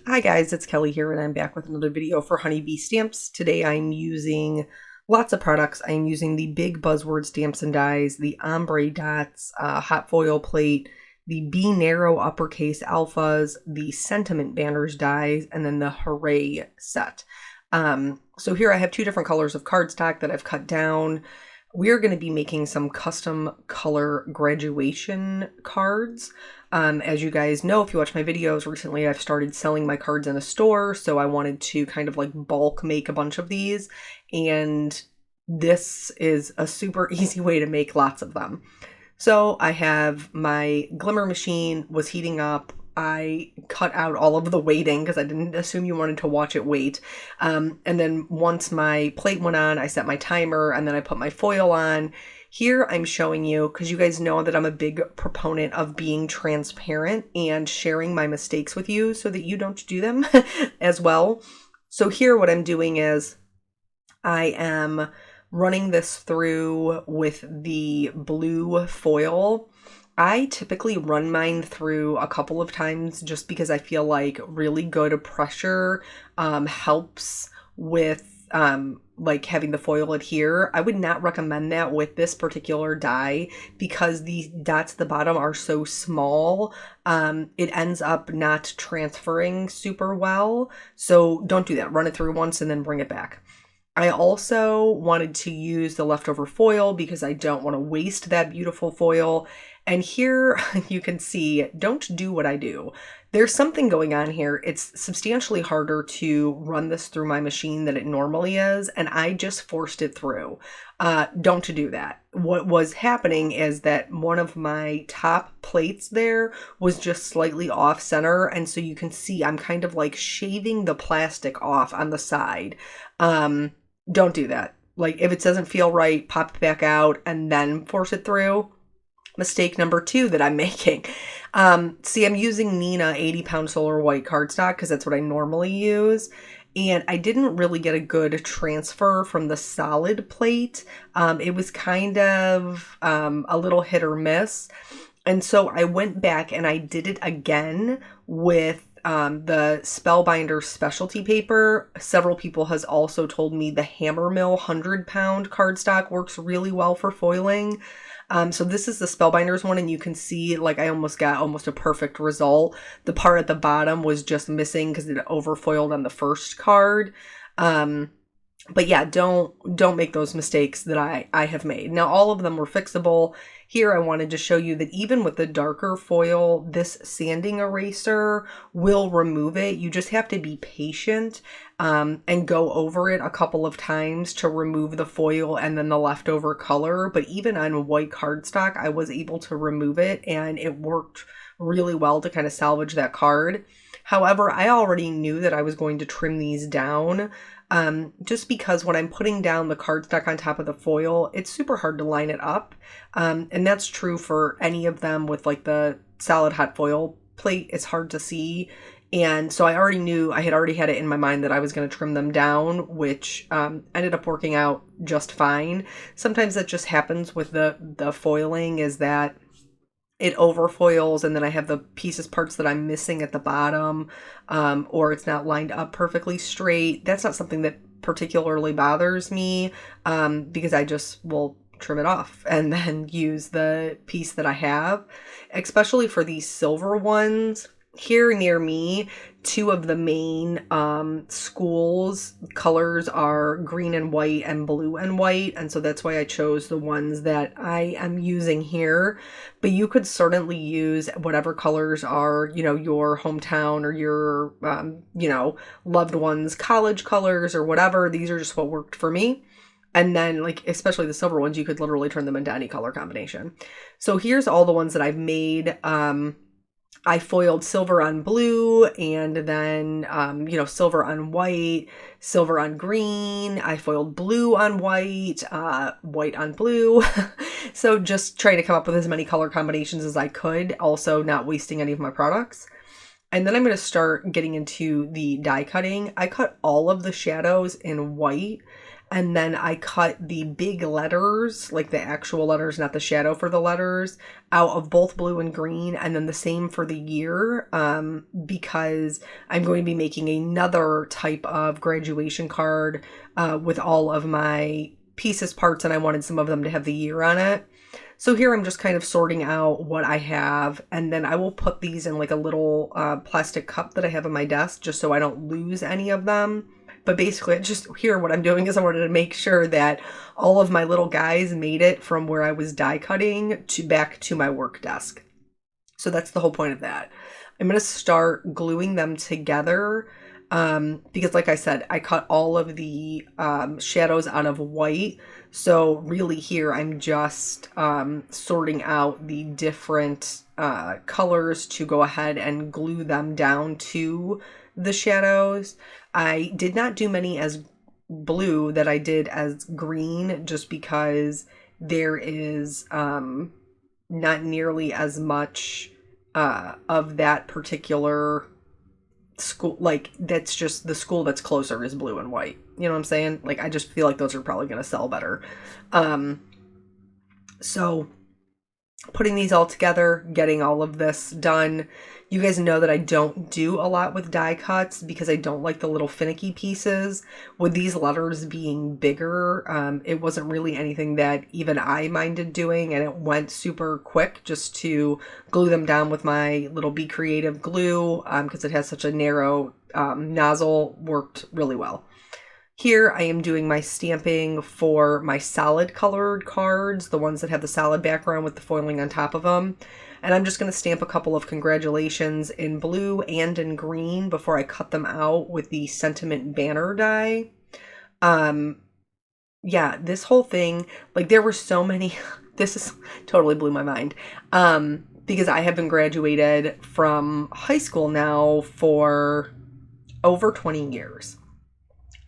Hi guys, it's Kelly here and I'm back with another video for Honeybee Stamps. Today I'm using lots of products. I'm using the Big Buzzword Stamps and Dies, the Ombre Dots Hot Foil Plate, the Be Narrow Uppercase Alphas, the Sentiment Banners Dies, and then the Hooray set. So here I have two different colors of cardstock that I've cut down. We're going to be making some custom color graduation cards. As you guys know, if you watch my videos recently, I've started selling my cards in a store, so I wanted to kind of like bulk make a bunch of these, and this is a super easy way to make lots of them. So I have my glimmer machine was heating up. I cut out all of the waiting because I didn't assume you wanted to watch it wait. And then once my plate went on, I set my timer and then I put my foil on. Here I'm showing you, because you guys know that I'm a big proponent of being transparent and sharing my mistakes with you so that you don't do them as well. So here what I'm doing is I am running this through with the blue foil. I typically run mine through a couple of times just because I feel like really good pressure helps with like having the foil adhere. I would not recommend that with this particular die because the dots at the bottom are so small. It ends up not transferring super well. So don't do that. Run it through once and then bring it back. I also wanted to use the leftover foil because I don't want to waste that beautiful foil. And here you can see, don't do what I do. There's something going on here. It's substantially harder to run this through my machine than it normally is, and I just forced it through. Don't do that. What was happening is that one of my top plates there was just slightly off center, and so you can see I'm kind of like shaving the plastic off on the side. Don't do that. Like, if it doesn't feel right, pop it back out and then force it through. Mistake number 2 that I'm making. See, I'm using Nina 80-pound solar white cardstock because that's what I normally use. And I didn't really get a good transfer from the solid plate. It was kind of a little hit or miss. And so I went back and I did it again with the Spellbinder specialty paper. Several people has also told me the Hammermill 100-pound cardstock works really well for foiling. So this is the Spellbinders one, and you can see like I almost got a perfect result. The part at the bottom was just missing because it overfoiled on the first card. But yeah, don't make those mistakes that I have made. Now, all of them were fixable. Here, I wanted to show you that even with the darker foil, this sanding eraser will remove it. You just have to be patient and go over it a couple of times to remove the foil and then the leftover color. But even on white cardstock, I was able to remove it, and it worked really well to kind of salvage that card. However, I already knew that I was going to trim these down. Just because when I'm putting down the cardstock on top of the foil, it's super hard to line it up. And that's true for any of them with like the solid hot foil plate. It's hard to see. And so I already knew, I had already had it in my mind that I was going to trim them down, which ended up working out just fine. Sometimes that just happens with the foiling, is that it overfoils and then I have the parts that I'm missing at the bottom, or it's not lined up perfectly straight. That's not something that particularly bothers me, because I just will trim it off and then use the piece that I have. Especially for these silver ones, here near me, 2 of the main schools colors are green and white and blue and white, and so that's why I chose the ones that I am using here. But you could certainly use whatever colors are, you know, your hometown or your you know, loved ones college colors or whatever. These are just what worked for me. And then, like, especially the silver ones, you could literally turn them into any color combination. So here's all the ones that I've made. I foiled silver on blue, and then, you know, silver on white, silver on green. I foiled blue on white, white on blue. So just trying to come up with as many color combinations as I could, also not wasting any of my products. And then I'm going to start getting into the die cutting. I cut all of the shadows in white. And then I cut the big letters, like the actual letters, not the shadow for the letters, out of both blue and green. And then the same for the year, because I'm going to be making another type of graduation card with all of my pieces, parts, and I wanted some of them to have the year on it. So here I'm just kind of sorting out what I have, and then I will put these in like a little plastic cup that I have on my desk just so I don't lose any of them. But basically, just here what I'm doing is I wanted to make sure that all of my little guys made it from where I was die cutting to back to my work desk. So that's the whole point of that. I'm going to start gluing them together because like I said, I cut all of the shadows out of white. So really here I'm just sorting out the different colors to go ahead and glue them down to the shadows. I did not do many as blue that I did as green just because there is not nearly as much of that particular school, like that's just the school that's closer is blue and white. You know what I'm saying? Like I just feel like those are probably going to sell better. So putting these all together, getting all of this done. You guys know that I don't do a lot with die cuts because I don't like the little finicky pieces. With these letters being bigger, it wasn't really anything that even I minded doing, and it went super quick just to glue them down with my little Be Creative glue because it has such a narrow nozzle. Worked really well. Here I am doing my stamping for my solid colored cards, the ones that have the solid background with the foiling on top of them. And I'm just going to stamp a couple of congratulations in blue and in green before I cut them out with the sentiment banner die. Yeah, this whole thing, like there were so many, this is totally blew my mind. Because I have been graduated from high school now for over 20 years.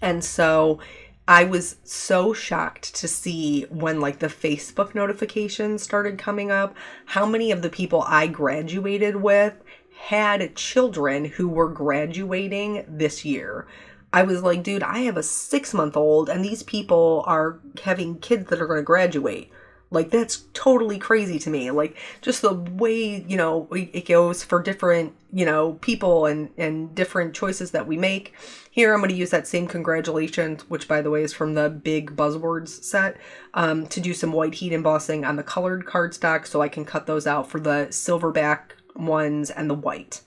And so I was so shocked to see when like the Facebook notifications started coming up, how many of the people I graduated with had children who were graduating this year. I was like, dude, I have a 6-month-old and these people are having kids that are going to graduate. Like, that's totally crazy to me. Like, just the way, you know, it goes for different, you know, people and different choices that we make. Here, I'm going to use that same congratulations, which, by the way, is from the Big Buzzwords set, to do some white heat embossing on the colored cardstock so I can cut those out for the silverback ones and the white.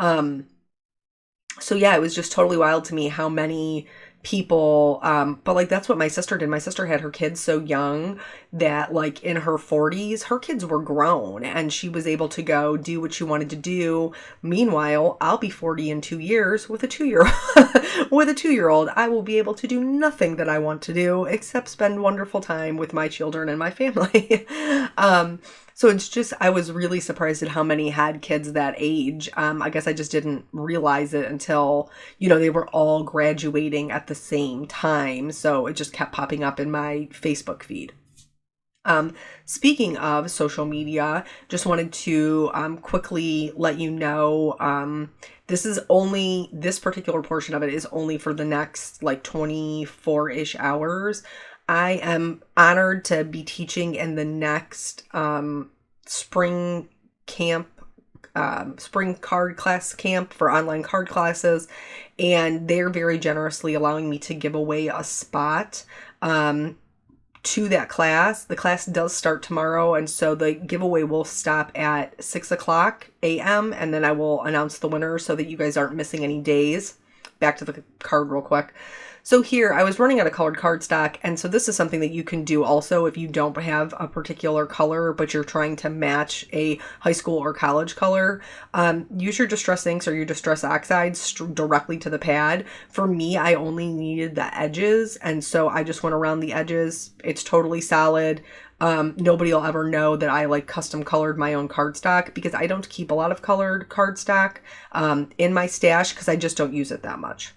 So, yeah, it was just totally wild to me how many people, but like that's what my sister did. My sister had her kids so young that like in her 40s, her kids were grown and she was able to go do what she wanted to do. Meanwhile, I'll be 40 in 2 years with a 2-year-old. With a 2-year-old, I will be able to do nothing that I want to do except spend wonderful time with my children and my family. So it's just, I was really surprised at how many had kids that age. I guess I just didn't realize it until, you know, they were all graduating at the same time. So it just kept popping up in my Facebook feed. Speaking of social media, just wanted to quickly let you know, this particular portion of it is only for the next like 24-ish hours. I am honored to be teaching in the next spring camp, spring card class camp for online card classes, and they're very generously allowing me to give away a spot to that class. The class does start tomorrow, and so the giveaway will stop at 6:00 a.m. and then I will announce the winner so that you guys aren't missing any days. Back to the card real quick. So here, I was running out of colored cardstock, and so this is something that you can do also if you don't have a particular color, but you're trying to match a high school or college color. Use your Distress inks or your Distress oxides directly to the pad. For me, I only needed the edges, and so I just went around the edges. It's totally solid. Nobody will ever know that I like custom colored my own cardstock because I don't keep a lot of colored cardstock in my stash because I just don't use it that much.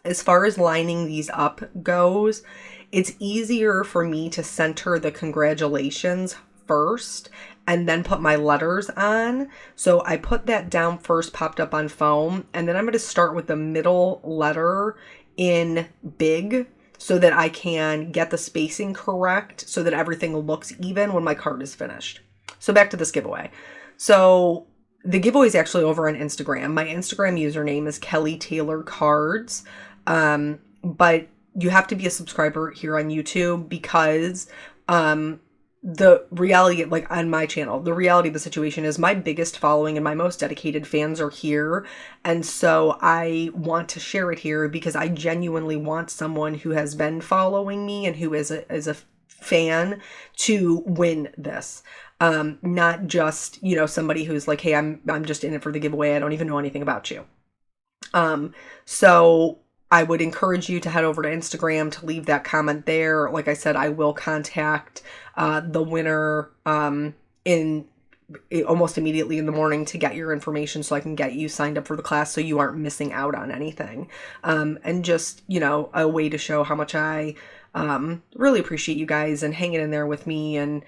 As far as lining these up goes, it's easier for me to center the congratulations first and then put my letters on. So I put that down first, popped up on foam, and then I'm going to start with the middle letter in big. so that I can get the spacing correct so that everything looks even when my card is finished. So back to this giveaway. So the giveaway is actually over on Instagram. My Instagram username is Kelly Taylor Cards. But you have to be a subscriber here on YouTube because the reality, like on my channel, the reality of the situation is my biggest following and my most dedicated fans are here. And so I want to share it here because I genuinely want someone who has been following me and who is a fan to win this. Not just, you know, somebody who's like, hey, I'm just in it for the giveaway. I don't even know anything about you. So I would encourage you to head over to Instagram to leave that comment there. Like I said, I will contact the winner almost immediately in the morning to get your information so I can get you signed up for the class so you aren't missing out on anything. And just, you know, a way to show how much I really appreciate you guys and hanging in there with me. And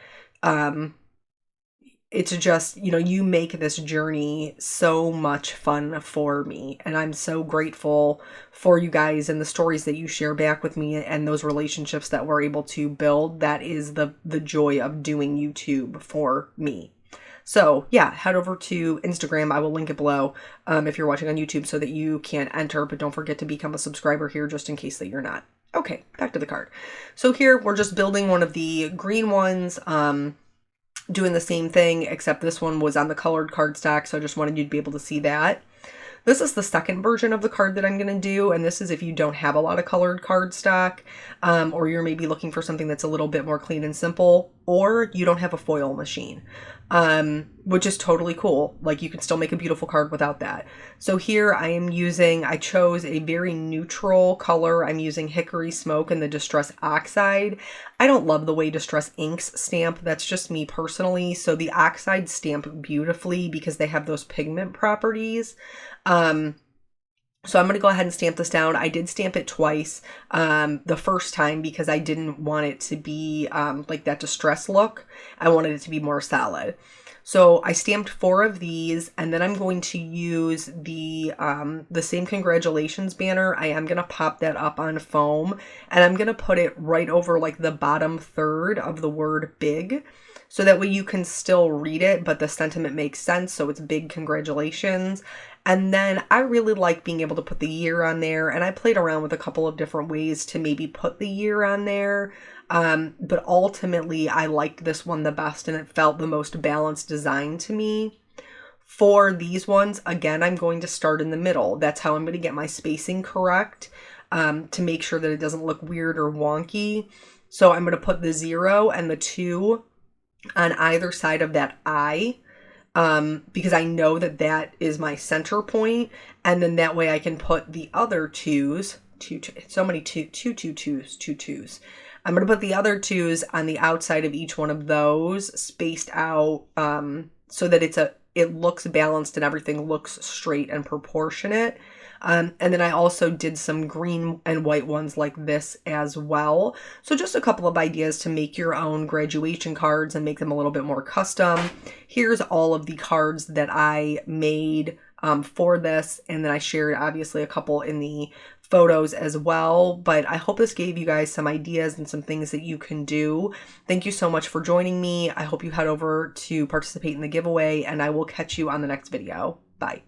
it's just, you know, you make this journey so much fun for me. And I'm so grateful for you guys and the stories that you share back with me and those relationships that we're able to build. That is the joy of doing YouTube for me. So yeah, head over to Instagram. I will link it below if you're watching on YouTube so that you can enter. But don't forget to become a subscriber here just in case that you're not. Okay, back to the card. So here we're just building one of the green ones. Doing the same thing, except this one was on the colored cardstock, so I just wanted you to be able to see that. This is the second version of the card that I'm going to do, and this is if you don't have a lot of colored cardstock, or you're maybe looking for something that's a little bit more clean and simple, or you don't have a foil machine, which is totally cool. Like, you can still make a beautiful card without that. So here I chose a very neutral color. I'm using Hickory Smoke and the Distress Oxide. I don't love the way Distress Inks stamp. That's just me personally. So the Oxide stamp beautifully because they have those pigment properties. So I'm going to go ahead and stamp this down. I did stamp it twice, the first time because I didn't want it to be like that distress look. I wanted it to be more solid. So I stamped 4 of these, and then I'm going to use the same congratulations banner. I am going to pop that up on foam, and I'm going to put it right over like the bottom third of the word big. So that way you can still read it, but the sentiment makes sense. So it's big congratulations. And then I really like being able to put the year on there. And I played around with a couple of different ways to maybe put the year on there. But ultimately, I liked this one the best and it felt the most balanced design to me. For these ones, again, I'm going to start in the middle. That's how I'm going to get my spacing correct to make sure that it doesn't look weird or wonky. So I'm going to put the 0 and the 2 on either side of that I, because I know that that is my center point, and then that way I can put the other twos, so many two twos. I'm going to put the other twos on the outside of each one of those, spaced out, so that it looks balanced and everything looks straight and proportionate. And then I also did some green and white ones like this as well. So just a couple of ideas to make your own graduation cards and make them a little bit more custom. Here's all of the cards that I made for this. And then I shared obviously a couple in the photos as well. But I hope this gave you guys some ideas and some things that you can do. Thank you so much for joining me. I hope you head over to participate in the giveaway, and I will catch you on the next video. Bye.